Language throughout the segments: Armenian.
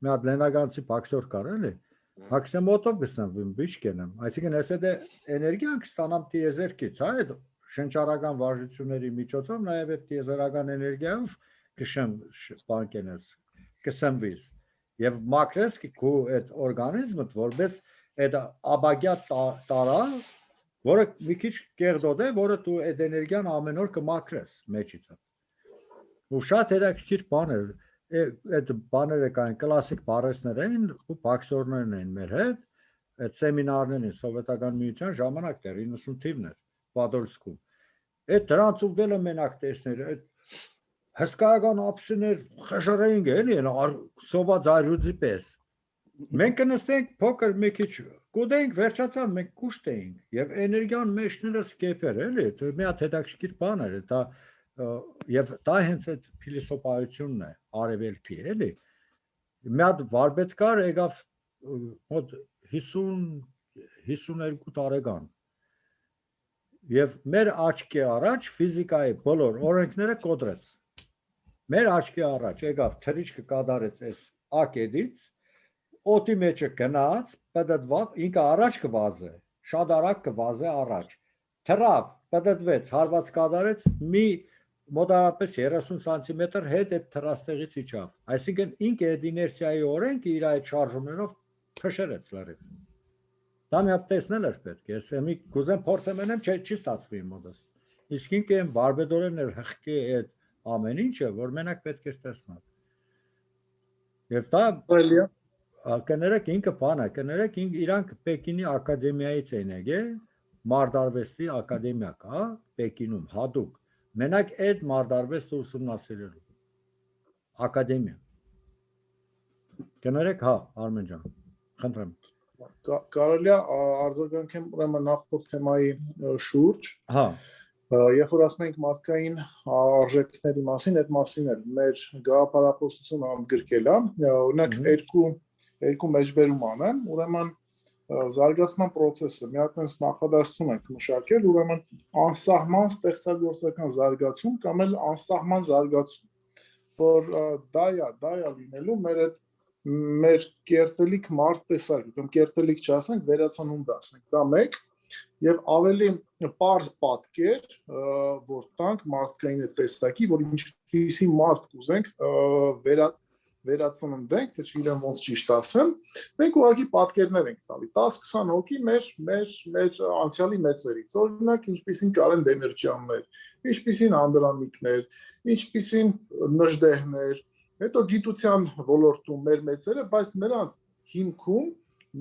մի հատ լենագանցի բաքսոր կար էլի մաքսիմոտով գսնվեմ բիշկենեմ այսինքն ես այդ էներգիան կստանամ տիեզերքից այդ շնչառական վարժությունների միջոցով նաև այդ տիեզերական էներգիայով կշեմ բանկենես կսնվիս եւ մակրես քու այդ օրգանիզմը որպես այդ աբագյա տարա որը մի քիչ կեղդոդ է որը դու այդ էներգիան ամեն օր կմակրես մեջից ու շատ հետաքրքիր բան է այդ բաները կային կլասիկ բառերներ էին ու բաքսորներն էին մեր հետ այդ սեմինարներն են սովետական միության ժամանակ դեռ 90 թիվն էր Պադոլսկում այդ դրանց ուղդելը մենակ տեսներ այդ հսկայական ափսիներ խժռեին էլի սոված այրուձի պես մենք կնստենք փոքր մի քիչ կուտենք վերջացավ մենք կուշտ էինք եւ էներգիան մեջները սկեփեր էլի մի հատ հետաքրքիր բան էր դա եւ դա հենց այդ փիլիսոփայությունն է արևելքի էլի մի հատ վարպետ կար եկավ մոտ 50-52 տարեկան եւ մեր աչքի առաջ ֆիզիկայի բոլոր օրենքները կոտրեց մեր աչքի առաջ եկավ թրիչքը կադարեց այս ակեդից օտի մեջը գնաց պատդվավ ինքը առաջ կվազե շատ արագ կվազե առաջ թրավ պատդվեց հարված կադարեց մի մոտավորապես 30 սանտիմետր հետ այդ թրաստեղից իջավ այսինքն ինքը այդ իներցիայի օրենքը իր այդ շարժումներով փշերեց լրիվ դա մի հատ տեսնել էր պետք ես մի կուզեմ փորձեմ անեմ չի ստացվի իմ մոտս իսկ ինքը այն բարբեդորեն էր հղկի այդ ամեն ինչը որ մենակ պետք է տեսնել եւ դա կներեք ինքը բան է կներեք իրանք Պեկինի ակադեմիայից են եկել Մարդարվեստի ակադեմիա կա Պեկինում հատուկ մենակ այդ մարդարվեստը ուսումնասիրելու ակադեմիա կներեք հա Արմեն ջան խնդրեմ կարելի է արձագանքեմ ուրեմն նախորդ թեմայի շուրջ հա երբ որ ասում ենք մարդկային արժեքների մասին այդ մասին էլ մեր գաղափարախոսությունը ընդգրկել է օրինակ երկու մեջբերում անեմ ուրեմն զարգացման process-ը մի հատ այնպես նախադասություն ենք մշակել ուրեմն անսահման ստեղծագործական զարգացում կամ էլ անսահման զարգացում որ դա է լինելու մեր կերտելիք մարդ տեսակ կամ կերտելիք չասենք վերացանունդ ասենք դա մեկ եւ ավելի պարզ պատկեր որ տանք մարդկային տեսակի որ ինչպիսի մարդ կուզենք վերածննդենք, թե չգիտեմ ոնց ճիշտ ասեմ, մենք ուղղակի պատկերներ ենք տալի 10-20 հոգի մեր անցյալի մեծերից, օրինակ ինչպիսին Կարեն Դեմիրճյաններ, ինչպիսին Անդրանիկներ, ինչպիսին Նժդեհներ, հետո գիտության ոլորտում մեր մեծերը, բայց նրանց հիմքում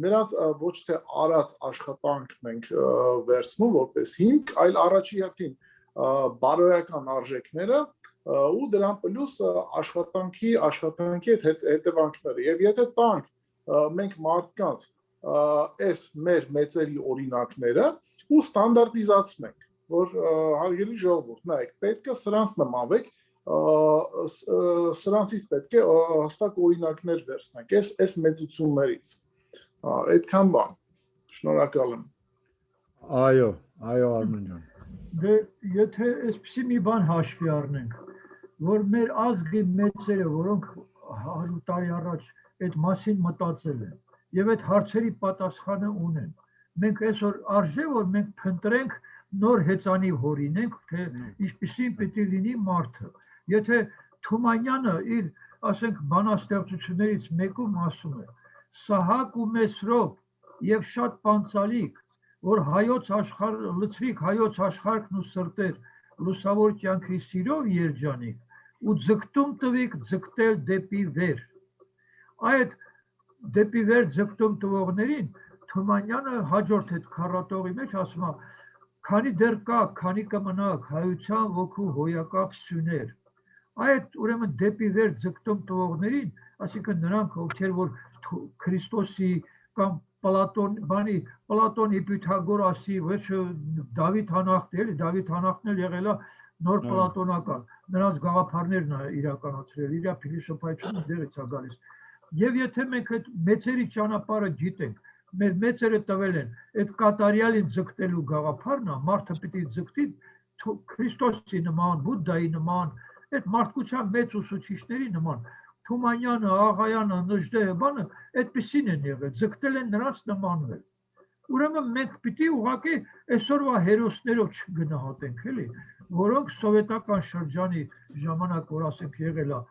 նրանց ոչ թե արած աշխատանքն ենք վերցնում որպես հիմք, այլ առաջի հերթին բարոյական արժեքները ու դրան պլյուս աշխատանքի հետևանքները եւ եթե տանք մենք մարդկանց այս մեր մեծերի օրինակները ու ստանդարտիզացնենք որ հարգելի ժողովուրդ նայեք պետք է սրանց նմանվեք սրանցից պետք է հստակ օրինակներ վերցնենք այս մեծություններից այդքան բան շնորհակալ եմ այո Արմեն ջան դե եթե այսպեսի մի բան հաշվի առնենք որ մեր ազգի մեծերը, որոնք 100 տարի առաջ այդ մասին մտածել են եւ այդ հարցերի պատասխանը ունեն։ Մենք այսօր արժե որ մենք փնտրենք նոր հեծանի հորինենք, թե ինչպեսին պիտի լինի մարդը։ Եթե Թումանյանը իր, ասենք, բանաստեղծություններից մեկում ասում է. «Սահակ ու Մեսրոպ եւ շատ պանցալիկ, որ հայոց աշխարհ լցրիկ հայոց աշխարհքն ու սրտեր լուսավոր կյանքի սիրով երջանիկ ու ձգտում տվիկ ձգտել դեպի վեր»։ Այդ դեպի վեր ձգտում տվողներին Թումանյանը հաջորդ այդ քառատողի մեջ ասում է. «Քանի դեռ կա, քանի կմնաք հայության ոգու հոյակապ սյուներ»։ Այդ ուրեմն դեպի վեր ձգտում տվողներին, այսինքն նրանք ովքեր որ Քրիստոսի կամ Պլատոնի Պյութագորասի վերջը Դավիթ Հանախտն էլի, Դավիթ Հանախտն էլ եղել է նոր պլատոնական, նրանց գաղափարներն է իրականացրել, իր փիլիսոփայությունը դեղից է գալիս։ Եվ եթե մենք այդ մեծերի ճանապարհը գիտենք, մեր մեծերը տվել են այդ կատարյալին ձգտելու գաղափարն է, մարդը պիտի ձգտի Քրիստոսի նման, Բուդդայի նման, այդ մարդկության մեծ ուսուցիչների նման, Թումանյանը, Աղայանը, Նժդեհը, բանը այդպեսին են եղել, ձգտել են նրանց նմանվել։ Ուրեմն մենք պիտի ուղղակի այսօրվա հերոսներով չգնահատենք, էլի, որոնք սովետական շրջանի ժամանակ, որ ասենք եղել է,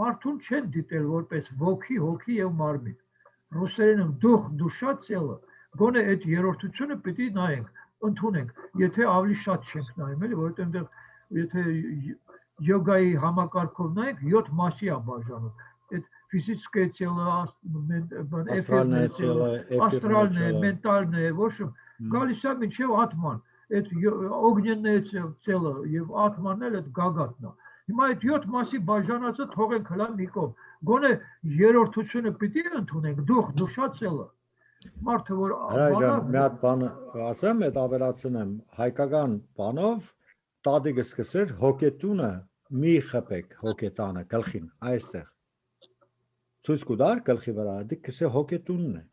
մարդուն չեն դիտել որպես ոգի, հոգի եւ մարմին։ Ռուսերենում դուխ, դուշա, ցելը, գոնե այդ երրորդությունը պիտի նայենք, ընդունենք, եթե ավելի շատ չենք նայում, էլի, որովհետեւ այնտեղ եթե յոգայի համակարգով նայենք 7 մասի է բաժանում։ Այդ ֆիզիկայի ցելը, աստրալն է, մենտալն է, ոչ գալիս է մինչև ատման, այդ օգնյենների ցելը եւ ատմանն էլ այդ գագաթն է։ Հիմա այդ 7 մասի բաժանածը թողենք հլա մի կողմ։ Գոնե երրորդությունը պիտի ընդունենք, դուխ, դուշա, ցելը։ Մարդը որ Հրաժան, մի հատ բան ասեմ, այդ ավելացնեմ, հայկական բանով տատիկը սկսեր հոգետունը մի խփեք հոգետանը գլխին, այստեղ։ Ցույց կտար գլխի վրա, դիք կսե հոգետունն է։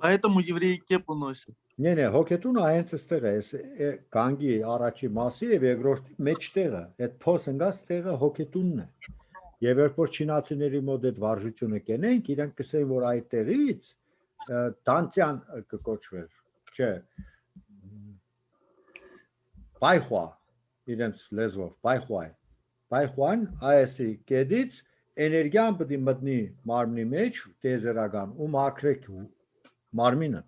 Поэтому евреи кепу носят. Не, հոգետունը այնց էստեղ է, գանգի առաջի մասի եւ երկրորդի մեջտեղը, այդ փոսնգած տեղը հոգետունն է։ Եվ երբ որ չինացիների մոտ այդ վարժությունը կենենք, իրանք կսեին, որ այդտեղից դանտյան կկոչվեր, չէ, բայխვა, իրենց լեզվով, բայխվան այսի կեդից էներգիան պետք է մտնի մարմնի մեջ, տեզերական, ու մաքրեք մարմինը։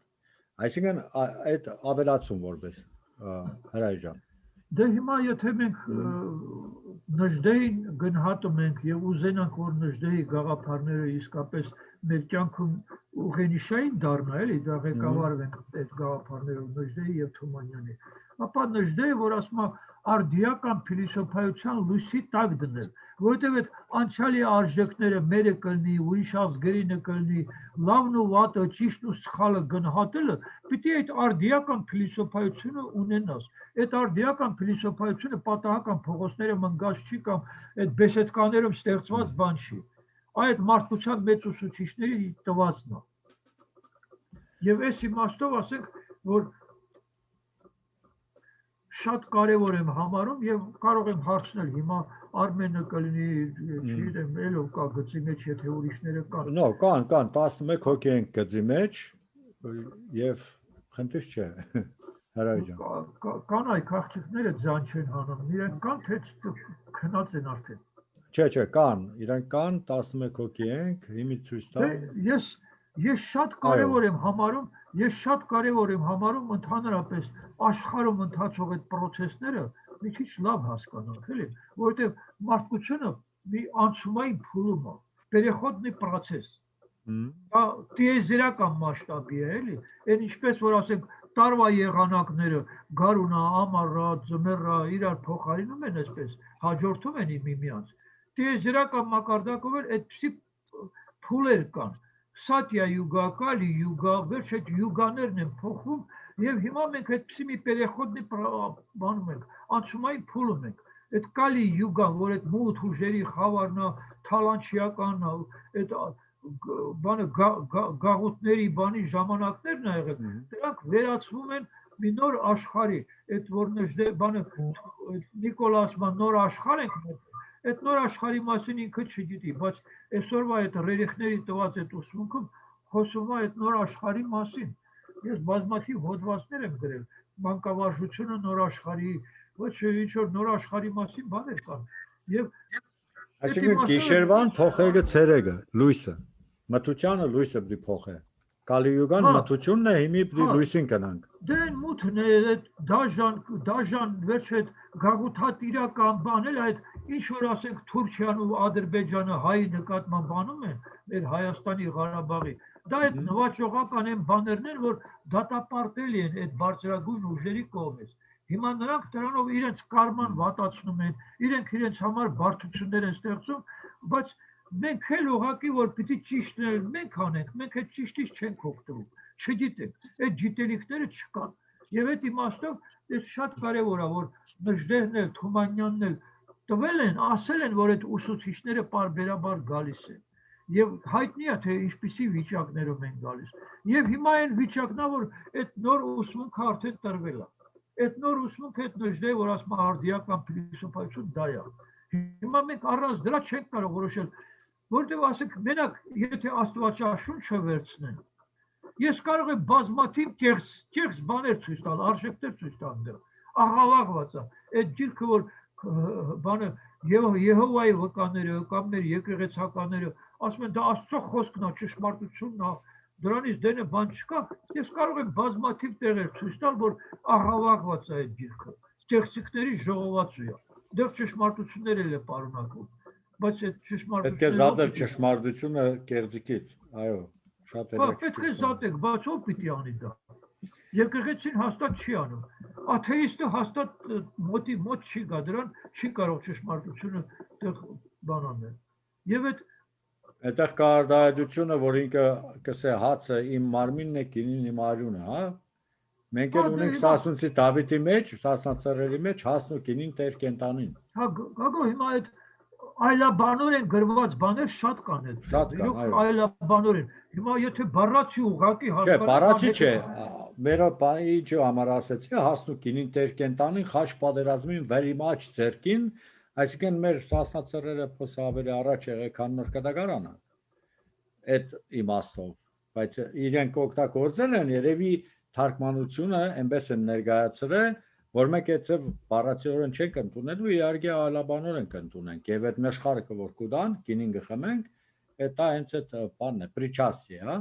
Այսինքն այդ ավելացում որպես հրաժան։ Դե հիմա եթե մենք Նժդեհին գնահատում ենք եւ ուզենանք որ Նժդեհի գաղափարները իսկապես մեր կյանքում ուղենիշային դառնա, էլի դա ղեկավարվենք այդ գաղափարներով Նժդեհի եւ Թումանյանի, ապա Նժդեհը որ ասում է արդիական փիլիսոփայության լույսի տակ դնել, որովհետեւ այդ անցյալի արժեքները մերը կլինի, ուրիշ ազգերինը կլինի, լավն ու վատը, ճիշտն ու սխալը գնահատելը, պիտի այդ արդիական փիլիսոփայությունը ունենաս։ Այդ արդիական փիլիսոփայությունը պատահական փողոցները մնգած չի կամ այդ բեսեդկաներում ստեղծված բան չի։ Այդ մարդկության մեծ ուսուցիչների տվածն է։ Եվ այս իմաստով ասենք, որ շատ կարևոր եմ համարում եւ կարող եմ հարցնել հիմա Արմենը կլինի, չգիտեմ, ելով կա գծի մեջ, եթե ուրիշները կան։ No, կան 11 հոգի են գծի մեջ եւ խնդիր չէ։ Հրաժան։ Կան այ քաղցիկները ձան չեն հանում, իրենք կան թե քնած են արդեն։ Չէ, կան, իրանք կան 11 հոգի ենք, հիմի ցույց տա։ Ես շատ կարևոր եմ համարում ընդհանրապես աշխարհում ընթացող այդ process-ները մի քիչ լավ հասկանանք, էլի, որովհետև մարդկությունը մի անցումային փուլում է, переходный process։ Դա տիեզերական մասշտաբի է, էլի, այն ինչպես որ ասենք տարվա եղանակները գարունա, ամառա, ձմեռա իրար փոխարինում են այսպես, հաջորդում են միմյանց։ Տիեզերական մակարդակով էլ այդպիսի փուլեր կան։ Սատյա յուգա, կալի յուգա, վերջ այդ յուգաներն են փոխվում եւ հիմա մենք այդպիսի մի переходный բանում ենք, անցումային փուլում ենք։ Այդ կալի յուգան, որ այդ մութ ուժերի խավարն է, թալանչիականն է, այդ բանը գաղութների բանի ժամանակներն ա եղել, դրանք վերածվում են մի նոր աշխարհի, այդ որ Նժդեհ բանը Նիկոլասման նոր աշխարհ ենք մտել, այդ նոր աշխարհի մասին ինքը չգիտի, բայց այսօրվա այդ ռերիխների տված այդ ուսմունքում խոսում է այդ նոր աշխարհի մասին։ Ես բազմաթիվ հոդվածներ եմ գրել, մանկավարժությունը նոր աշխարհի, ոչ ինչ որ նոր աշխարհի մասին բաներ կան։ Եվ այսինքն գիշերվան փոխելը ցերեկը, լույսը, մթությանը լույսը պիտի փոխե։ Կալիյուգան մթությունն է, հիմի պիտի լույսին գնանք։ Դե այն մութն է, այդ դաժան, վերջ այդ գաղութատիրական բան էլ այդ ինչ որ ասենք Թուրքիան ու Ադրբեջանը հայի նկատմամբ բանում են, մեր Հայաստանի Ղարաբաղի, դա այդ նվաճողական են բաներն են, որ դատապարտելի են այդ բարձրագույն ուժերի կողմից։ Հիմա նրանք դրանով իրենց կարման վատացնում են, իրենց համար բարդություններ են ստեղծում, բայց մենք էլ ուղղակի որ պիտի ճիշտն մենք անենք, մենք այդ ճիշտից չենք օգտվում, չգիտենք, այդ գիտելիքները չկան։ Եվ այդ իմաստով այս շատ կարևոր է, որ Նժդեհն էլ, Թումանյանն էլ տվել են, ասել են, որ այդ ուսուցիչները պարբերաբար գալիս են։ Եվ հայտնի է, թե ինչպիսի վիճակներում են գալիս։ Եվ հիմա այն վիճակն է, որ այդ նոր ուսմունքը արդեն տրվել է։ Այդ նոր ուսմունքը այդ Նժդեհը, որ ասում է արդիական փիլիսոփայություն դա է։ Հիմա մենք առանց դրա չենք կարող որոշել, որտեղ ասենք մենակ եթե Աստվածաշունչը վերցնեն, ես կարող եմ բազմաթիվ կեղծ բաներ ցույց տալ, արժեքներ ցույց տալ դեռ։ Աղավաղված է, այդ գիրքը որ բանը Եհովայի վկաները կամ մեր եկեղեցականները ասում են դա Աստծո խոսքն է, ճշմարտությունն է, դրանից դենը բան չկա, ես կարող եմ բազմաթիվ տեղեր ցույց տալ, որ աղավաղված է այդ գիրքը, ստեղծիքների ժողովածու է, դեռ ճշմարտություններ էլ է պարունակում, բայց այդ Պետք է զատել ճշմարտությունը կեղծիքից, այո, շատ պետք է զատեք, բայց ով պիտի անի դա։ Եկեղեցին հաստատ չի անում, աթեիստը հաստատ մոտ չի գա, դրան չի կարող ճշմարտությունը բան անել։ Եվ Այդտեղ կա արտահայտությունը, որ ինքը կսե հացը իմ մարմինն է, կինին իմ արյունը, հա։ Մենք էլ ունենք Սասունցի Դավիթի մեջ, Սասնացարերի մեջ հացն ու կինին Տեր կենտանին։ Հա, գագո հիմա այդ այլաբանորեն գրված բաներ շատ կան այդ։ Շատ կան, այո։ Այլաբանորեն։ Հիմա եթե բառացի ուղակի Չէ, բառացի չէ։ Մեր ինչ համար ասեցի, հացն ու կինին Տեր կենտանին խաչ պատերազմին վեր իմ աջ ձեռքին, այսինքն մեր Սասնացարերը փոս ավելի առաջ եղել, քան Նորկադագարանը։ Այդ իմաստով, բայց իրենք օգտագործել են երևի թարգմանությունը այնպես են ներկայացրել, որ մենք այդ բառացիորեն չենք ընդունելու, իհարկե այլաբանորեն կընդունենք, եւ այդ մեշխարը որ կուտան, կինին գխմենք, դա հենց այդ բանն է, պրիչաստի, հա։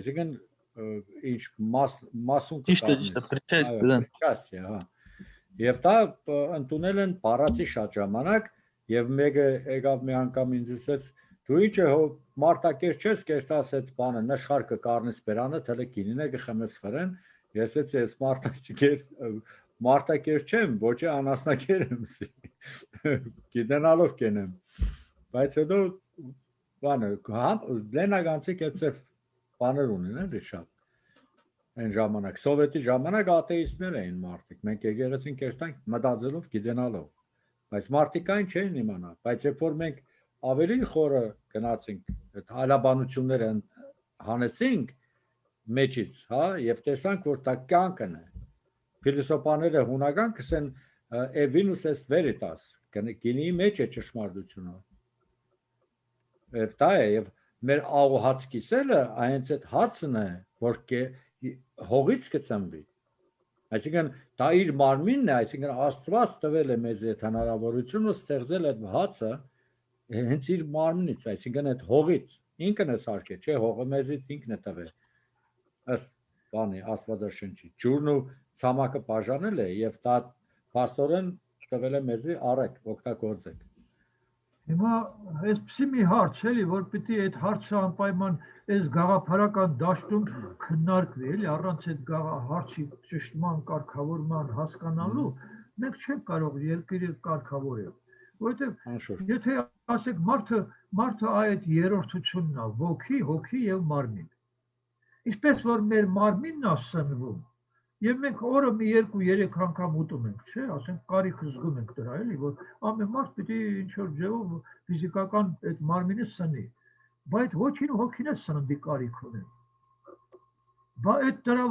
Այսինքն ինչ մասուն պրիչաստի, հա։ Եվ դա ընդունել են բառացի շատ ժամանակ, եւ մեկը եկավ մի անգամ ինձ ասեց, դու ինչ է մարտակեր չես, կերտաս այդ բանը, նշխարկը կառնես բերանը, թելը կինին է գխմես ֆրեն, ես ես մարտակեր չեմ, ոչ է անասնակեր եմ, գիտենալով կենեմ, բայց հետո բանը, լենագանցիկ այդ բաներ ունեն էլի շատ, այն ժամանակ, սովետի ժամանակ աթեիստներ էին մարդիկ, մենք եկեղեցին կերտանք մտածելով, գիտենալով, բայց մարդիկ այն չէին իմանա, բայց երբ որ մենք ավելի խորը գնացինք, այդ այլաբանությունները հանեցինք մեջից, հա, եւ տեսանք, որ դա կյանքն է, Փիլիսոփաները հունական կսեն Evinus est veritas, գինի մեջ է ճշմարտությունը, եւ դա է, եւ մեր աղոհաց կիսելը այնց այդ հացն է, որ հողից կծնվի, այսինքն դա իր մարմինն է, այսինքն Աստված տվել է մեզ այդ հնարավորությունը ստեղծել այդ հացը հենց իր մարմնից, այսինքն այդ հողից, ինքն է սարքել, չէ, հողը մեզից ինքն է տվել, ըստ բանի Աստվածաշնչի, ջուրն ու ցամաքը բաժանել է եւ դա փաստորեն տվել է մեզի արեք, օգտագործեք։ Հիմա այսպեսի մի հարց էլի, որ պիտի այդ հարցը անպայման այս գաղափարական դաշտում քննարկվի, էլի, առանց այդ հարցի ճշտման, կարգավորման հասկանալու, մենք չենք կարող երկիրը կարգավորել, որովհետեւ եթե ասեք մարդը այդ երրորդությունն է, ոգի, հոգի եւ մարմին։ Ինչպես որ մեր մարմինն է սնվում, եւ մենք օրը մի 2-3 անգամ ուտում ենք, չէ, ասենք կարիք զգում ենք դրա, էլի, որ ամեն մարդ պիտի ինչ որ ձևով ֆիզիկական այդ մարմինը սնի, բայց ոչինչ հոգին է սննդի կարիք ունեն։ Բա այդ դրա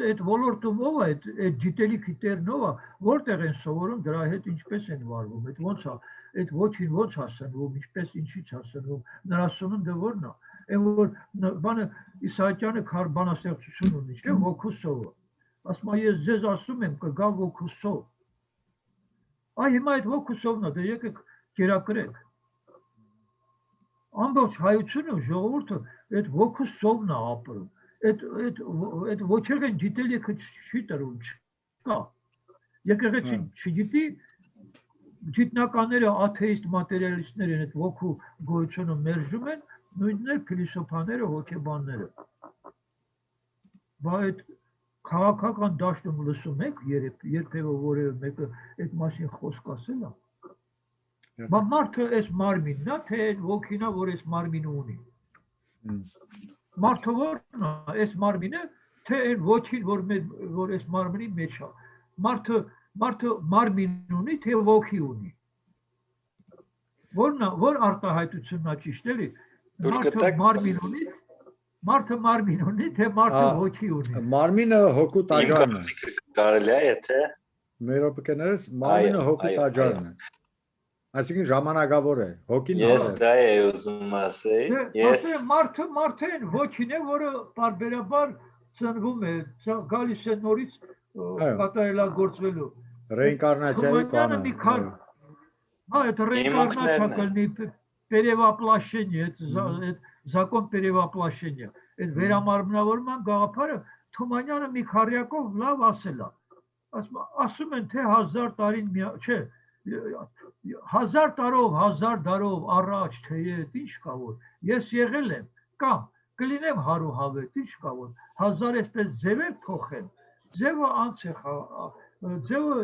այդ ոլորտում ով է, այդ գիտելիքի տերն ով է, որտեղ են սովորում դրա հետ ինչպես են վարվում, այդ ոնց է, այդ ոչինչ ոնց է սնվում, ինչպես ինչից է սնվում, նրա սնունդը որն է, այն որ բանը Իսահակյանը բանաստեղծություն ունի, չէ, ոգուսովը։ Ասում եմ, ես ձեզ ասում եմ, կգա ոգուսով։ Այ հիմա այդ ոգուսովն է, դե եկեք կերակրեք։ Ամբողջ հայությունը, ժողովուրդը այդ ոգուսովն է ապրում։ Այդ ոչեղեն գիտելիքը չի տրում, չկա։ Եկեղեցին չգիտի, գիտնականները աթեիստ մատերիալիստներ են, այդ ոգու գոյությունը մերժում են, նույնն էլ փիլիսոփաները, հոգեբանները։ Բա այդ քաղաքական դաշտում լսում եք երբևէ որևէ մեկը այդ մասին խոսք ասել է։ Բա մարդը այս մարմինն է, թե ոգին է, որ այս մարմինը ունի։ Մարդը որն է, այս մարմինը, թե այն ոգին, որ այս մարմնի մեջ է։ Մարդը մարմին ունի, թե ոգի ունի։ Որ արտահայտությունն է ճիշտ էլի։ Մարդը մարմին ունի, թե մարդը հոգի ունի։ Մարմինը հոգու տաճարն է։ Կարելի է, եթե մեր օպկեներս մարմինը հոգու տաճարն է։ Այսինքն ժամանակավոր է, հոգին Ես հավես։ դա էի ուզում ասեի։ Ես Մարդը ոչին է, որը բարբերաբար ծնվում է, գալիս է նորից կատարելագործվելու։ Ռեինկարնացիայի բանը։ Հա, это реинкарнация կլինի перевоплощение, это закон перевоплощения։ Այդ վերամարմնավորման գաղափարը Թումանյանը մի քառյակով լավ ասել է։ Ասում են թե 1000 տարին չէ, 1000 տարով, 1000 դարով առաջ թե ինչ կա որ։ Ես եղել եմ կամ կլինեմ հարուհավետ, ինչ կա որ 1000 այսպես ձևեր փոխեն։ Ձևը անց է ձևը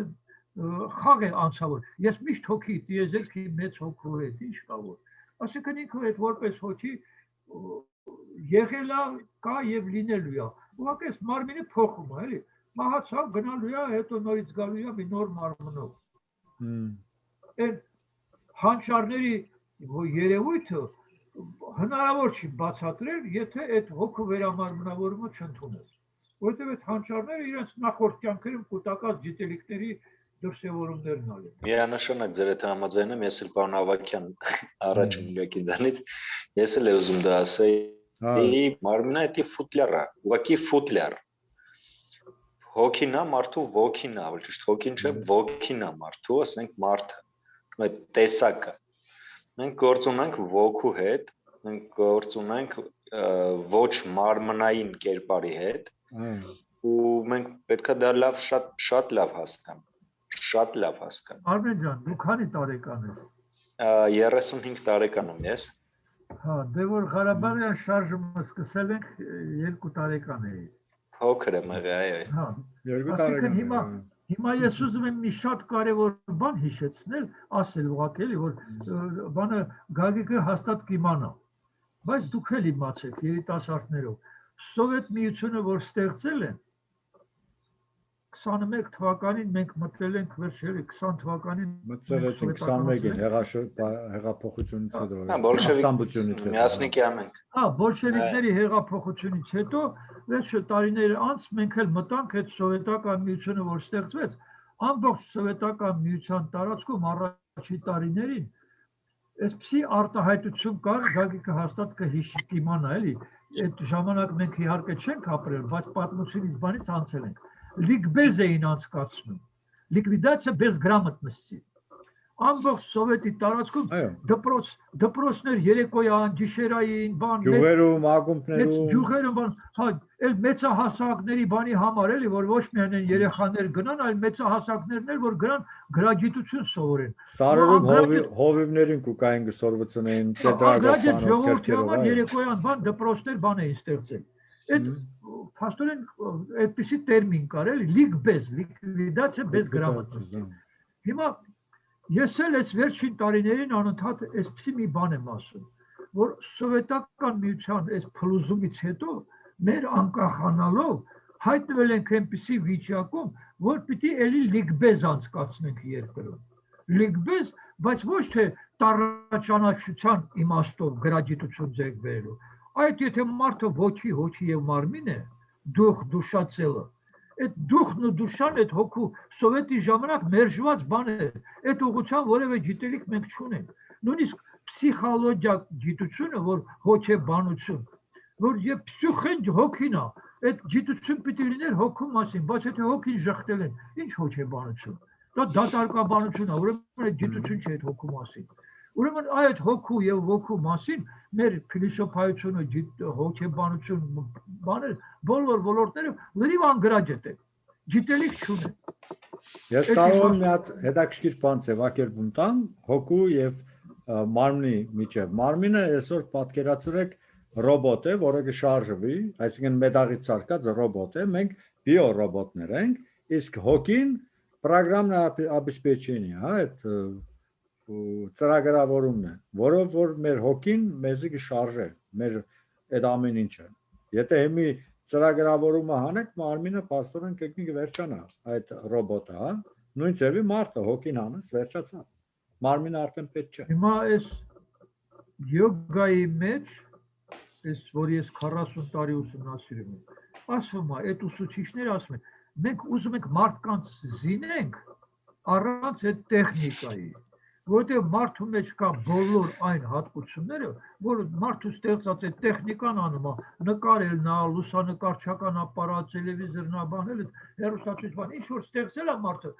խաղ է անցավոր։ Ես միշտ հոգի տիեզերքի մեծ հոգու հետ, ինչ կա որ։ Այսինքն ինքը այդ որպես հոգի եղել է, կա եւ լինելու է։ Ուղղակի այս մարմինը փոխում է, էլի։ Մահացավ, գնալու է, հետո նորից գալու է մի նոր մարմնով։ Այդ հանճարների երևույթը հնարավոր չի բացատրել, եթե այդ հոգու վերամարմնավորումը չընդունես։ Որովհետև այդ հանճարները իրենց նախորդ կյանքերում կուտակած գիտելիքների դրսևորումներն ալի։ Միանշանակ ձեր հետ համաձայն եմ, ես էլ պարոն Ավագյան առաջ եկի ձանից, ես էլ ուզում դա ասեի, մարմինը դա ֆուտլեր է, ուղղակի ֆուտլեր։ Հոգին է մարդու ոգին է, ավելի ճիշտ հոգին չէ, ոգին է մարդու, ասենք մարդը, այդ տեսակը։ Մենք գործ ունենք ոգու հետ, մենք գործ ունենք ոչ մարմնային կերպարի հետ, ու մենք պետք է դա շատ լավ հասկանանք։ Շատ լավ հասկանում։ Արմեն ջան, դու քանի տարեկան ես։ 35 տարեկան եմ ես։ Հա, դե որ Ղարաբաղյան շարժումը սկսել ենք 2 տարեկան էի։ Փոքր եմ եղել, այո։ Հա, 2 տարեկան։ Հիմա ես ուզում եմ մի շատ կարևոր բան հիշեցնել, ասել ուղղակի էլի, որ բանը Գագիկը հաստատ կիմանա։ Բայց դուք էլ իմացեք երիտասարդներով, Սովետ միությունը որ ստեղծել են 21 թվականին մենք մտել ենք վերջերի 20 թվականին մտել ենք 21-ին հեղափոխությունից հետո բոլշևիկությունից միասնիկի ամենք հա բոլշևիկների հեղափոխությունից հետո վերջը տարիներ անց մենք էլ մտանք այդ սովետական միությունը որ ստեղծվեց ամբողջ սովետական միության տարածքում առաջի տարիներին այսպիսի արտահայտություն կար Գագիկը հաստատ կիմանա էլի այդ ժամանակ մենք իհարկե չենք ապրել բայց պատմությունից բանից անցել ենք Լիկբեզ էին անցկացնում, լիկվիդացիա без грамотности։ Ամբողջ սովետի տարածքում դպրոցներ երեկոյան, գիշերային, բան, գյուղերում, ակումբներում, գյուղերում, բան, հա, այլ մեծահասակների բանի համար էլի, որ ոչ միայն են երեխաներ գնան, այլ մեծահասակներն էլ որ գնան գրագիտություն սովորեն։ Սարերում հովիվներին կուկային գսորվությունային, տետրագրաֆանով, կերկերով, երեկոյան, բան, դպրոցներ բան էին ստեղծել։ Այդ փաստորեն այդպիսի տերմին կար էլի լիկբեզ, լիկվիդացիա без грамотности։ Հիմա ես էլ այս վերջին տարիներին անընդհատ այսպիսի մի բան եմ ասում, որ սովետական միության այս փլուզումից հետո մեր անկախանալով հայտնվել ենք այնպիսի վիճակում, որ պիտի էլի լիկբեզ անցկացնենք երկրում։ Լիկբեզ, բայց ոչ թե տառաճանաչության իմաստով գրագիտություն ձեռք բերելու Այդ եթե մարդը ոչի եւ մարմին է, դուխ դուշա ցելը։ Այդ դուխն ու դուշան այդ հոգու սովետի ժամանակ մերժված բան է։ Այդ ուղղության որևէ գիտելիք մենք չունենք։ Նույնիսկ պսիխոլոգիա գիտությունը, որ հոգեբանություն, որ եւ պսիխեն հոգին է, այդ գիտություն պիտի լիներ հոգու մասին, բայց եթե հոգին ժխտել են, ինչ հոգեբանություն։ Դա դատարկաբանություն է, ուրեմն այդ գիտություն չէ այդ հոգու մասին։ Ուրեմն այդ հոգու եւ ոգու մասին մեր փիլիսոփայությունը, հոգեբանություն, բաներ, բոլոր ոլորտները լրիվ անգրաջետ են։ Գիտելիք չունեն։ Ես կարող եմ մի հատ հետաքրքիր բան ձևակերպում տամ հոգու եւ մարմնի միջեւ։ Մարմինը այսօր պատկերացրեք ռոբոտ է, որը կշարժվի, այսինքն մետաղից սարքած ռոբոտ է, մենք բիոռոբոտներ ենք, իսկ հոգին պրոգրամնա обеспечение, հա, այդ ծրագրավորումն է, որով որ մեր հոգին մեզի կշարժե, մեր այդ ամեն ինչը։ Եթե հիմի ծրագրավորումը հանեք, մարմինը փաստորեն կգնի կվերջանա այդ ռոբոտը, հա։ Նույն ձևի մարդը հոգին անես, վերջացավ։ Մարմինը արդեն պետք չէ։ Հիմա այս յոգայի մեջ, այս որ ես 40 տարի ուսումնասիրում եմ, ասում է, այդ ուսուցիչները ասում են, մենք ուզում ենք մարդկանց զինենք առանց այդ տեխնիկայի։ որովհետև մարդու մեջ կա բոլոր այն հատկությունները, որ մարդու ստեղծած է տեխնիկան անում է, նկարելն է, լուսանկարչական ապարատ, տելևիզորն է, բանել, հեռուստացույց բան, ինչ որ ստեղծել է մարդը,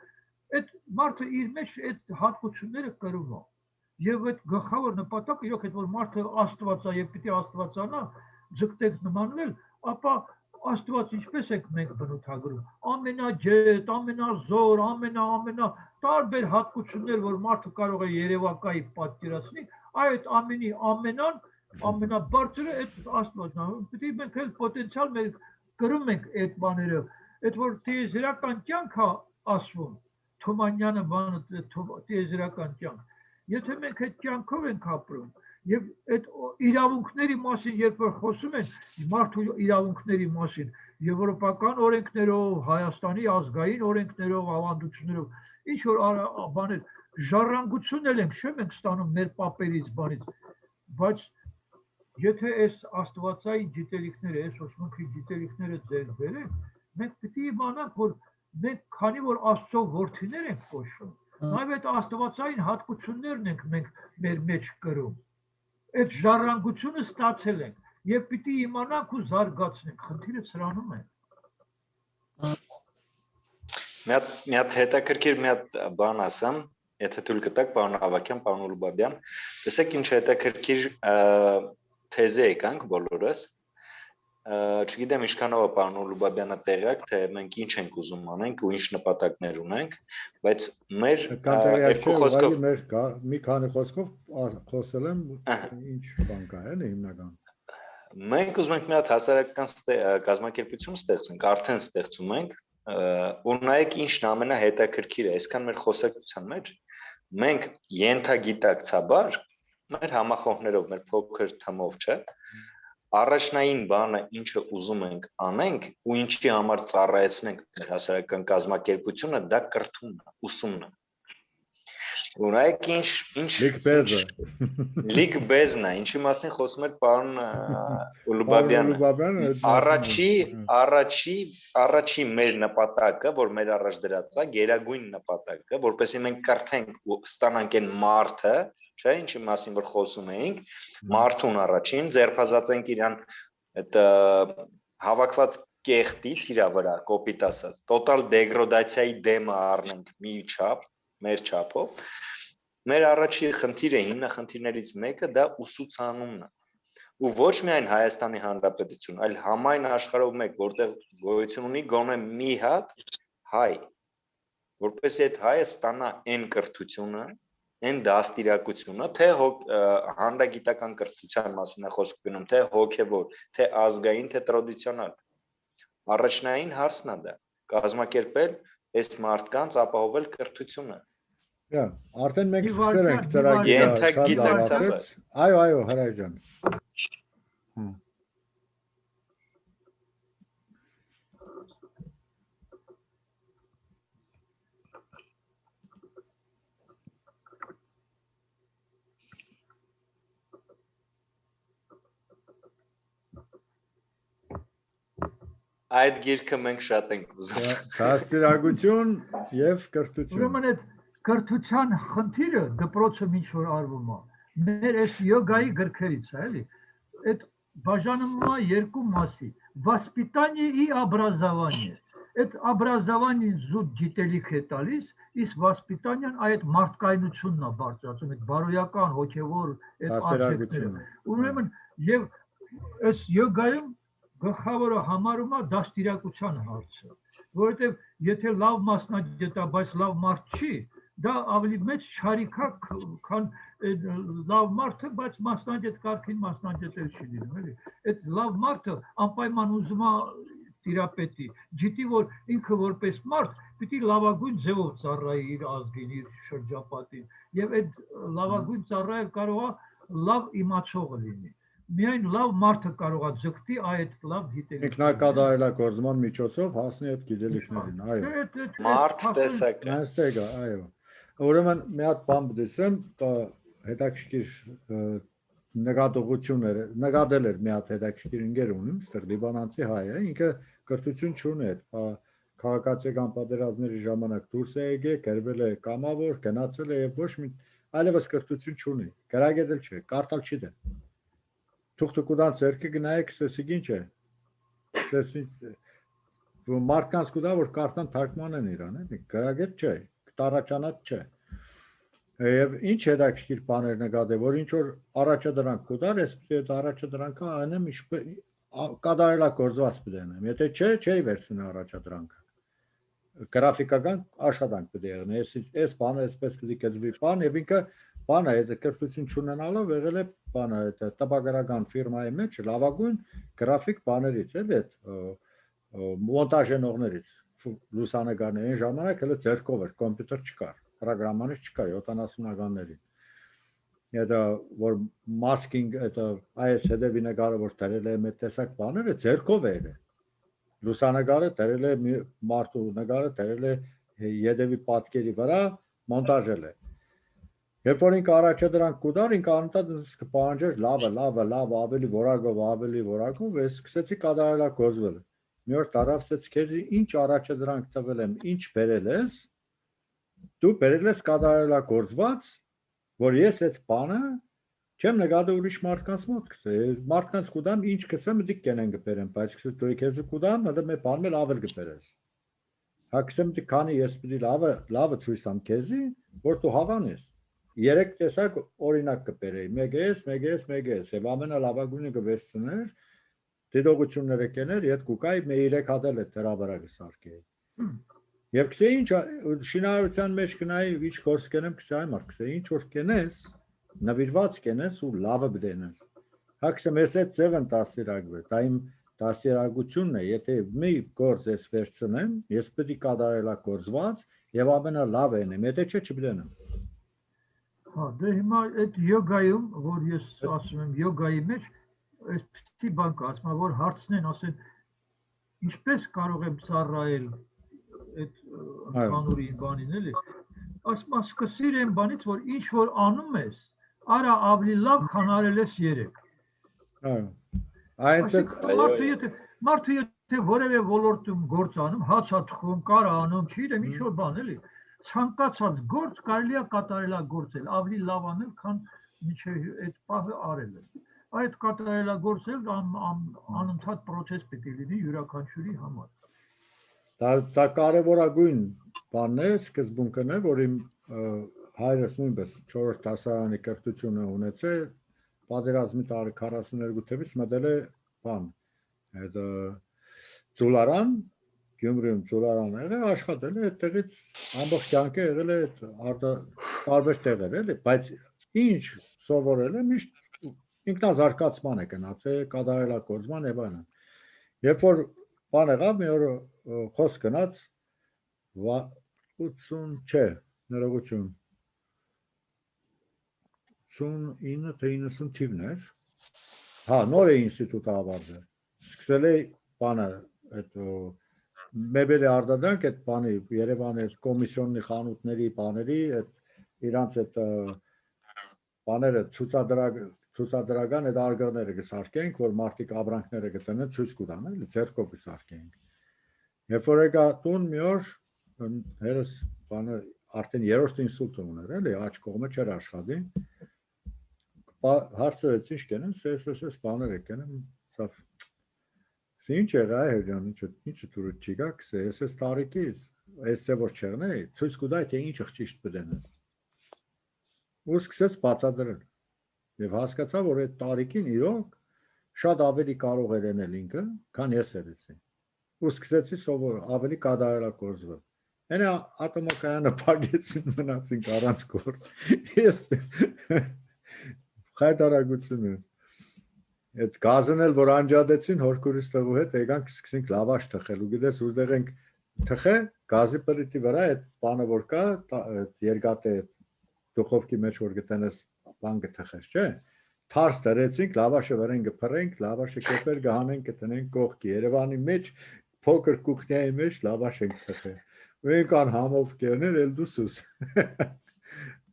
այդ մարդը իր մեջ այդ հատկությունները կրում է։ Եվ այդ գլխավոր նպատակը իրոք այդ որ մարդը Աստված է եւ պիտի Աստվածանա, ձգտեք նմանվել, ապա Աստված ինչպես եք մենք բնութագրում, ամենաջետ, ամենազոր, ամենա տարբեր հատկություններ, որ մարդը կարող է երևակայի պատկերացնի, այդ ամենի ամենան ամենաբարձրը այդ Աստվածն է։ Պիտի մենք էլ պոտենցիալ մենք կրում ենք այդ բաները, այդ որ տիեզերական կյանք է ասվում, Թումանյանը բանը տիեզերական կյանք։ Եթե մենք այդ կյանքով ենք ապրում, եւ այդ իրավունքների մասին երբ որ խոսում են մարդու իրավունքների մասին եվրոպական օրենքներով, Հայաստանի ազգային օրենքներով, ավանդություններով, ինչ որ բաներ ժառանգություն ենք, չէ՞ մենք ստանում մեր պապերից բանից, բայց եթե այս աստվածային գիտելիքները, այս ոսմունքի գիտելիքները ձեր բերենք, մենք պիտի իմանանք, որ մենք քանի որ Աստծո որդիներ ենք կոչվում, նաև այդ աստվածային հատկություններն ենք մենք մեր մեջ կրում։ Այդ ժառանգությունը ստացել ենք եւ պիտի իմանանք ու զարգացնենք, խնդիրը սրանում է։ Մի հատ հետաքրքիր մի հատ բան ասեմ, եթե թույլ կտաք, պարոն Ավագյան, պարոն Ուլուբաբյան, տեսեք ինչ հետաքրքիր թեզի եկանք բոլորս, չգիտեմ ինչքանով է պարոն Ուլուբաբյանը տեղյակ, թե մենք ինչ ենք ուզում անենք ու ինչ նպատակներ ունենք, բայց մեր երկու խոսքով մի քանի խոսքով խոսել եմ ինչ բան կա, էլի հիմնական։ Մենք ուզում ենք մի հատ հասարակական կազմակերպություն ստեղծենք, արդեն ստեղծում ենք, ու նայեք ինչն ամենահետաքրքիրը, այսքան մեր խոսակցության մեջ մենք ենթագիտակցաբար մեր համախոհներով, մեր փոքր թմով, չէ, առաջնային բանը ինչը ուզում ենք անենք ու ինչի համար ծառայեցնենք մեր հասարակական կազմակերպությունը, դա կրթումն է, ուսումն է։ Ունայք ինչ լիգբեզն է, ինչի մասին խոսում էր պարոն Ուլուբաբյանը։ Առաջի մեր նպատակը, որ մեր առաջ դրած է, գերագույն նպատակը, որպեսզի մենք կրթենք ու ստանանք այն մարդը, չէ, ինչի մասին որ խոսում էինք, մարդուն առաջին ձերբազատենք իրան այդ հավաքված կեղտից իր վրա, կոպիտ ասած, տոտալ դեգրադացիայի դեմը առնենք մի չափ, մեր չափով, մեր առաջի խնդիրը, հիմնախնդիրներից մեկը դա ուսուցանումն է։ Ու ոչ միայն Հայաստանի Հանրապետություն, այլ համայն աշխարհով մեկ, որտեղ գոյություն ունի գոնե մի հատ հայ, որպեսզի այդ հայը ստանա այն կրթությունը, այն դաստիարակությունը, թե հանրագիտական կրթության մասին է խոսք գնում, թե հոգևոր, թե ազգային, թե տրադիցիոնալ։ Առաջնային հարցն է դա, կազմակերպել այս մարդկանց ապահովել կրթությունը։ Արդեն մենք սկսել ենք ծրագիրը, այո, Հրայր ջան։ Այդ գիրքը մենք շատ ենք ուզում։ Դաստիարակություն եւ կրթություն։ Ուրեմն այդ կրթության խնդիրը դպրոցում ինչ որ արվում է, մեր այս յոգայի գրքերից է, էլի։ Այդ բաժանում է երկու մասի։ Воспитание и образование։ Այդ образованиին զուտ գիտելիք է տալիս, իսկ վասպիտանիան այդ մարդկայնությունն է բարձրացնում, այդ բարոյական, հոգևոր այդ արժեքները։ Ուրեմն եւ այս յոգայում գլխավորը համարում է դաստիարակության հարցը, որովհետև եթե լավ մասնագետ է, բայց լավ մարդ չի, դա ավելի մեծ չարիք է, քան լավ մարդը, բայց մասնագետ կարգին մասնագետ չի լինում, էլի։ Այդ լավ մարդը անպայման ուզում է տիրապետի, գիտի որ ինքը որպես մարդ պիտի լավագույն ձևով ծառայի իր ազգին, իր շրջապատին, եւ այդ լավագույն ծառայել կարող է լավ իմացողը լինի։ Միայն լավ մարդը կարող է ձգտի այդ լավ գիտելիքներին։ Ինքնակատարելագործման միջոցով հասնի այդ գիտելիքներին, այո։ Մարդ տեսակ։ Այո։ Ուրեմն մի հատ բան դեսեմ, հետաքրքիր նկատել էր մի հատ հետաքրքիր ընկեր ունիմ, այստեղ լիբանանցի հայ է, ինքը կրթություն չունի այդ, քաղաքացիական պատերազմների ժամանակ դուրս է եկել, գրվել է կամավոր, գնացել է եւ ոչ մի այլևս կրթություն չունի, գրագետել չէ, կարդալ չի դեն։ Թուղթը կուդան ցերկը գնայեք, սեսիկ ինչ է։ Սեսիկ մարդկանց կուդա որ կարդան թարգման են իրան, էլի, գրագետ չէ, տարաճանած չէ։ Եվ ինչ հետաքրքիր բաներ նկատել, որ ինչ որ առաջադրանք կուտար, այսպես այդ առաջադրանքը անեմ կատարելագործված բդենեմ։ Եթե չէ, չի վերցնի առաջադրանքը։ Գրաֆիկական աշխատանք պետք է եղնի, այս բանը այսպես պետք է կազմվի բան, եւ ինքը բանը այդ կրթություն չունենալով եղել է բանը այդ տպագրական ֆիրմայի մեջ լավագույն գրաֆիկ բաներից էլ այդ մոնտաժենողներից լուսանկարների այն ժամանակ հենց ձեռքով էր, կոմպյուտեր չկար, պրոգրամաներ չկար 70-ականներին։ Դա որ մասկինգ это այս հետևի նկարը որ դրել է մեծ տեսակ բաները ձեռքով էր։ Լուսանկարը դրել է մարդու նկարը դրել է հետևի պատկերի վրա մոնտաժել է։ Երբ որ ինքը առաջադրանք կուտար, ինքը անընդհատ կպահանջեր լավ, ավելի որակով, ես սկսեցի կատարելագործվել։ Մի օր տարավսեց քեզ ինչ առաջադրանք տվել եմ, ինչ բերել ես, դու բերել ես կատարելագործված, որ ես այդ բանը չեմ նկատել ուրիշ մարդկանց մոտ գցե, մարդկանց կուտամ ինչ կսեմ դիք կենեն կբերեմ, բայց դու քեզ կուտամ, հələ մի բան էլ ավել կբերես։ Հակսեմ դի քանի ես պիտի լավը ցույց տամ քեզի, որ դու հավանես։ Երեք տեսակ օրինակ կբերեի, մեկ ես, եւ ամենալավագույնը կվերցներ, դիտողությունները կեներ, իդ կուկայի մի 3 հատ էլ է դրա վրա կսարքեի։ Եվ քսե ինչ շինարարության մեջ գնայի, ինչ կորս կենեմ, քսե այ մարդ, քսե ինչ որ կենես, նվիրված կենես ու լավը բդենես։ Հակսեմ ես այդ ձևն դաստիարակվել, դա իմ դաստիարակությունն է, եթե մի գործ ես վերցնեմ, ես պետք է կատարելագործված եւ ամենալավը ենեմ, եթե չէ չբդենեմ։ Հա, դե հիմա այդ յոգայում, որ ես ասում եմ յոգայի մեջ, այսպիսի բան կա, ասում եմ, որ հարցնեն, ասեն, ինչպես կարող եմ ծառայել այդ հանուրի բանին, էլի։ Ասում եմ, սկսիր այն բանից, որ ինչ որ անում ես, արա ավելի լավ, քան արել ես երեք։ Մարդը եթե որևէ ոլորտում գործ անում, հաց աթխում, կար անում, չգիտեմ, ինչ որ բան, էլի։ Ցանկացած գործ կարելի է կատարելագործել, ավելի լավ անել, քան մինչև այդ պահը արել է։ Այդ կատարելագործել անընդհատ process պետք է լինի յուրաքանչյուրի համար։ Դա կարևորագույն բանն է, սկզբունքն է, որ իմ հայրս նույնպես 4 դասարանի կրթություն է ունեցել, պատերազմի տարի 42 թվականից մտել է բան, այդ ծուլարան Գյումրիում ծուլարան եղել, աշխատել է այդտեղից ամբողջ կյանքը եղել է տարբեր տեղեր, էլի, բայց ինչ սովորել է միշտ ինքնազարգացման է գնացել, կատարելագործման եւ այլն։ Երբ որ բան եղավ, մի օր խոսք գնաց 80 չէ, ներողություն 89 թե 90 թիվն էր։ Հա, նոր է ինստիտուտը ավարտել։ Սկսել է բանը այդ մեբելի արտադրանք այդ բանի Երևանի այդ կոմիսիոնի խանութների բաների այդ իրանց այդ բաները ցուցադրական այդ արգելները կսարքենք, որ մարդիկ ապրանքները կտնեն ցույց կտան, էլի ձեռքով կսարքենք։ Երբ որ եկա տուն մի օր հերս բանը արդեն 3-րդ ինստիտուտ ուներ, էլի աջ կողմը չէր աշխատի։ Հարցրեց ինչ կենեմ, սես բաներ եկենեմ, սավ Ինչ եղա է ջան, ինչ դուրս չգա, ես տարիքից, այս որ չեղնեի, ցույց կտա թե ինչ ճիշտ բդենես։ Ու սկսեց բացատրել։ Եվ հասկացա, որ այդ տարիքին իրոք շատ ավելի կարող էր ենել ինքը, քան ես երեցի։ Ու սկսեցի սովոր ավելի կատարելագործվել։ Այնա ատոմակայանը փակեցին մնացինք առանց գործ։ Ես խայտարագություն եմ։ Այդ գազն էլ որ անջատեցին հորքուրից տղու հետ եկանք սկսենք լավաշ թխել ու գիտես որտեղ ենք թխե գազի պրիտի վրա այդ բանը որ կա երկաթը դուխովկի մեջ որ գտնես բան կթխես չէ թարս դրեցինք լավաշը վրան կփռենք լավաշը կեպեր կհանենք կտնենք կողքի Երևանի մեջ փոքր կուխնիայի մեջ լավաշ ենք թխել ու եկան համով կերներ էլ դուսուս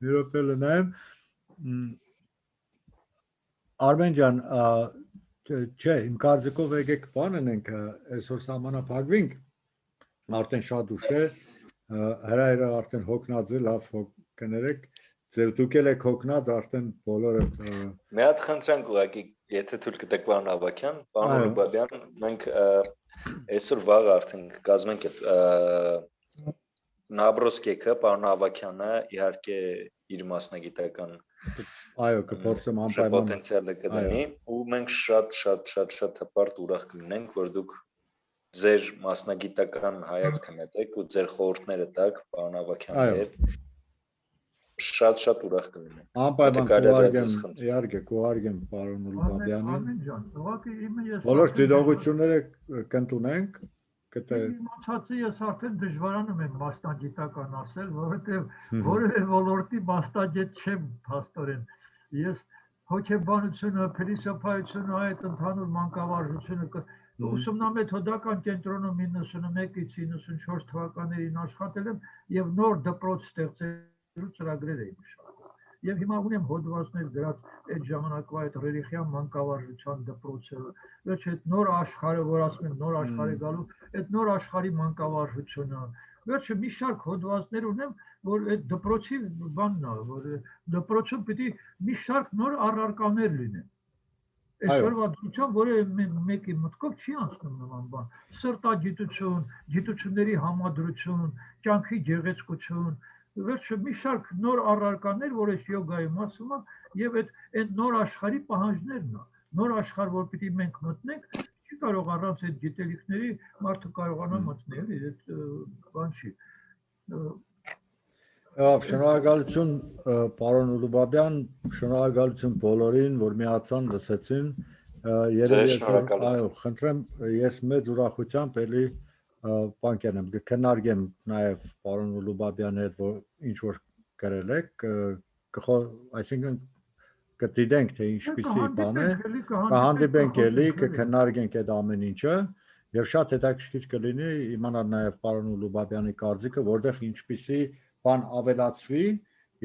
մի րոպե լնայեմ Արմեն ջան, չէ, իմ կարծիքով եկեք բան ենք, այսօր սահմանափակվենք, արդեն շատ ուշ է, հրայրը արդեն հոգնած է, լավ հոգ կներեք, Ձեր դուք եք հոգնած արդեն բոլորը Մի հատ խնդրանք ուղղակի, եթե թույլ կտեք պարոն Ավագյան, պարոն Լուբաբյան, մենք այսօր վաղ արդեն կազմենք այդ Նաբրոսկեքը, պարոն Ավագյանը իհարկե իր մասնագիտական այո, կփորձեմ անպայման պոտենցիալը կդնի ու մենք շատ հպարտ ուրախ կլինենք, որ դուք ձեր մասնագիտական հայացքը մտեք ու ձեր խորհուրդները տաք պարոն Ավագյանի հետ շատ ուրախ կլինենք։ Անպայման կուղարկեմ, իհարկե կուղարկեմ պարոն Լուբաբյանին։ Ամեն ջան, ուղղակի իմը ես Բոլոր դիտողությունները կընտրենք, կտե իմացածը ես արդեն դժվարանում եմ մասնագիտական ասել, որովհետև որևէ ոլորտի մասնագետ չեմ փաստորեն։ Ես հոգեբանությունը, փիլիսոփայությունը, այդ ընդհանուր մանկավարժությունը ուսումնամեթոդական կենտրոնում 91-ից 94 թվականներին աշխատել եմ եւ նոր դպրոց ստեղծելու ծրագրեր էի մշակել։ Եվ հիմա ունեմ հոդվածներ գրած այդ ժամանակվա այդ ռելիգիան մանկավարժության դպրոցը, ոչ այդ նոր աշխարհը, որ ասում եմ նոր աշխարհ է գալու, այդ նոր աշխարհի մանկավարժությունը, ոչ մի շարք հոդվածներ ունեմ, որ այդ դպրոցի բանն է, որ դպրոցում պիտի մի շարք նոր առարկաներ լինեն։ Այսօրվա դրությամբ որևէ մեկի մտքով չի անցնում նման բան։ Սրտագիտություն, գիտությունների համադրություն, կյանքի գեղեցկություն, վերջը մի շարք նոր առարկաներ, որ այս յոգայում ասում եմ, եւ այդ նոր աշխարհի պահանջներն է։ Նոր աշխարհ, որ պիտի մենք մտնենք, չի կարող առանց այդ գիտելիքների մարդը կարողանա մտնել, այդ բան չի։ Շնորհակալություն պարոն Լուբաբյան, շնորհակալություն բոլորին, որ միացան, լսեցին։ Այո, խնդրեմ, ես մեծ ուրախությամբ էլի բան կենեմ, կքննարկեմ նաև պարոն Լուբաբյանի հետ, որ ինչ որ գրել եք, այսինքն կդիտենք, թե ինչպիսի բան է, կհանդիպենք էլի, կքննարկենք այդ ամեն ինչը, եւ շատ հետաքրքիր կլինի իմանալ նաև պարոն Լուբաբյանի կարծիքը, որտեղ ինչպիսի բան ավելացվի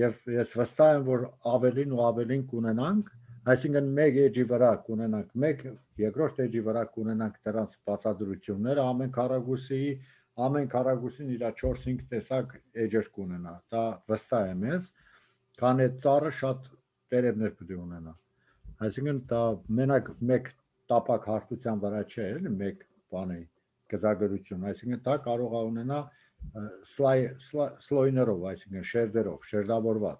եւ ես վստահ եմ, որ ավելին ու ավելին կունենանք, այսինքն մեկ էջի վրա կունենանք, մեկ երկրորդ էջի վրա կունենանք դրանց բացատրությունները, ամեն քառակուսին իր 4-5 տեսակ էջեր կունենա, դա վստահ եմ ես, քան այդ ծառը շատ տերևներ պետք է ունենա, այսինքն դա մենակ մեկ տապակ հարթության վրա չէ, էլի մեկ բանի գծագրություն, այսինքն դա կարող է ունենա սլոյներով, այսինքն շերտերով, շերտավորված։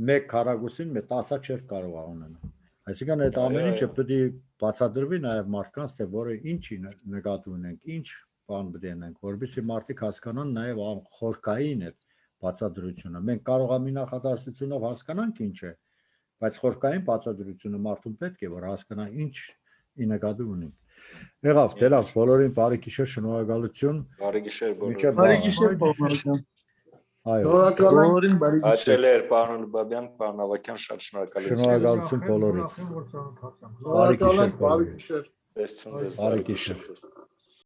Մեկ քառակուսին 10 շերտ կարող է ունենալ։ Այսինքն այդ ամեն ինչը պետք է բացատրվի նաև մարդկանց, թե որը ինչի նկատի ունենք, ինչ բան պետք է ունենք, որովհետեւ մարդիկ հասկանան նաև խորքային այդ բացատրությունը։ Մենք կարող է մի նախադասությունով հասկանանք ինչ է, բայց խորքային բացատրությունը մարդուն պետք է որ հասկանա ինչ նկատի ունենք։ Եղավ, դելավ, բոլորին բարի գիշեր, շնորհակալություն։ Բարի գիշեր բոլորին։ Բարի գիշեր բոլորին։ Այո։ Բոլորին բարի գիշեր։ Հաճելի էր պարոն Լուբաբյան, պարոն Ավագյան, շատ շնորհակալություն։ Շնորհակալություն բոլորին։ Բարի գիշեր։ Բարի գիշեր։ Տեսցում ձեզ։ Բարի գիշեր։